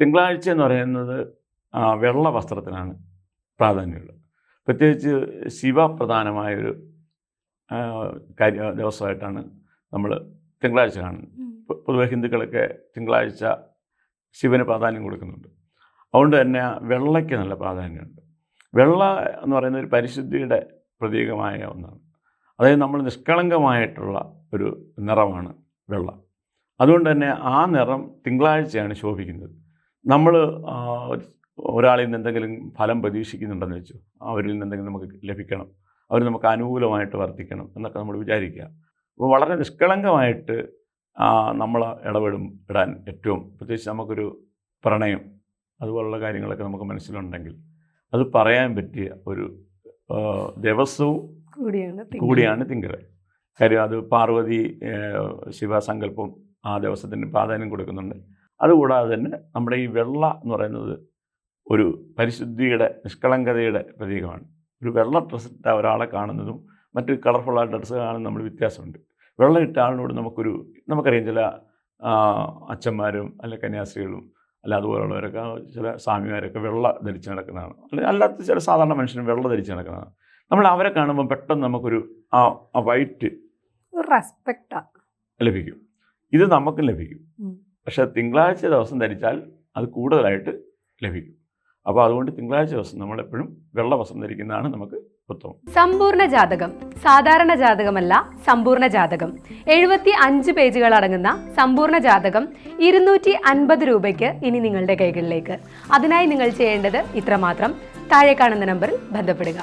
തിങ്കളാഴ്ച എന്ന് പറയുന്നത് വെള്ള വസ്ത്രത്തിനാണ് പ്രാധാന്യമുള്ളത്. പ്രത്യേകിച്ച് ശിവപ്രധാനമായൊരു ദിവസമായിട്ടാണ് നമ്മൾ തിങ്കളാഴ്ച കാണുന്നത്. പൊതുവെ ഹിന്ദുക്കളൊക്കെ തിങ്കളാഴ്ച ശിവന് പ്രാധാന്യം കൊടുക്കുന്നുണ്ട്. അതുകൊണ്ട് തന്നെ വെള്ളയ്ക്ക് നല്ല പ്രാധാന്യമുണ്ട്. വെള്ള എന്ന് പറയുന്നത് ഒരു പരിശുദ്ധിയുടെ പ്രതീകമായ ഒന്നാണ്. അതായത് നമ്മൾ നിഷ്കളങ്കമായിട്ടുള്ള ഒരു നിറമാണ് വെള്ള. അതുകൊണ്ട് തന്നെ ആ നിറം തിങ്കളാഴ്ചയാണ് ശോഭിക്കുന്നത്. നമ്മൾ ഒരാളിൽ നിന്ന് എന്തെങ്കിലും ഫലം പ്രതീക്ഷിക്കുന്നുണ്ടെന്ന് വെച്ചു, അവരിൽ നിന്ന് എന്തെങ്കിലും നമുക്ക് ലഭിക്കണം, അവർ നമുക്ക് അനുകൂലമായിട്ട് വർത്തിക്കണം എന്നൊക്കെ നമ്മൾ വിചാരിക്കുക. അപ്പോൾ വളരെ നിഷ്കളങ്കമായിട്ട് നമ്മൾ ഇടാൻ ഏറ്റവും, പ്രത്യേകിച്ച് നമുക്കൊരു പ്രണയം അതുപോലുള്ള കാര്യങ്ങളൊക്കെ നമുക്ക് മനസ്സിലുണ്ടെങ്കിൽ അത് പറയാൻ പറ്റിയ ഒരു ദിവസവും കൂടിയാണ് തിങ്കൾ. കാര്യം അത് പാർവതി ശിവസങ്കല്പം ആ ദിവസത്തിന് പ്രാധാന്യം കൊടുക്കുന്നുണ്ട്. അതുകൂടാതെ തന്നെ നമ്മുടെ ഈ വെള്ള എന്ന് പറയുന്നത് ഒരു പരിശുദ്ധിയുടെ നിഷ്കളങ്കതയുടെ പ്രതീകമാണ്. ഒരു വെള്ള ഡ്രസ്സ് ഇട്ട ഒരാളെ കാണുന്നതും മറ്റ് കളർഫുള്ളായ ഡ്രസ്സ് കാണുന്നതും നമ്മൾ വ്യത്യാസമുണ്ട്. വെള്ളം ഇട്ട ആളിനോട് നമുക്കറിയാം, ചില അച്ഛന്മാരും അല്ലെ കന്യാസ്ത്രീകളും അല്ല അതുപോലുള്ളവരൊക്കെ, ചില സ്വാമിമാരൊക്കെ വെള്ള ധരിച്ച് നടക്കുന്നതാണ്. അല്ലാത്ത ചില സാധാരണ മനുഷ്യനും വെള്ള ധരിച്ച് നടക്കുന്നതാണ്. നമ്മൾ അവരെ കാണുമ്പോൾ പെട്ടെന്ന് നമുക്കൊരു ആ വൈറ്റ് റെസ്പെക്റ്റ് ലഭിക്കും. ഇത് നമുക്കും ലഭിക്കും. പക്ഷെ തിങ്കളാഴ്ച ദിവസം ധരിച്ചാൽ അത് കൂടുതലായിട്ട് ലഭിക്കും. അപ്പോൾ അതുകൊണ്ട് തിങ്കളാഴ്ച ദിവസം നമ്മളെപ്പോഴും വെള്ള വസ്ത്രം ധരിക്കുന്നതാണ് നമുക്ക് ഉത്തമം. സമ്പൂർണ്ണ ജാതകം സാധാരണ ജാതകമല്ല, സമ്പൂർണ്ണ ജാതകം 75 പേജുകൾ അടങ്ങുന്ന സമ്പൂർണ്ണ ജാതകം 250 രൂപയ്ക്ക് ഇനി നിങ്ങളുടെ കൈകളിലേക്ക്. അതിനായി നിങ്ങൾ ചെയ്യേണ്ടത് ഇത്രമാത്രം: താഴെ കാണുന്ന നമ്പറിൽ ബന്ധപ്പെടുക.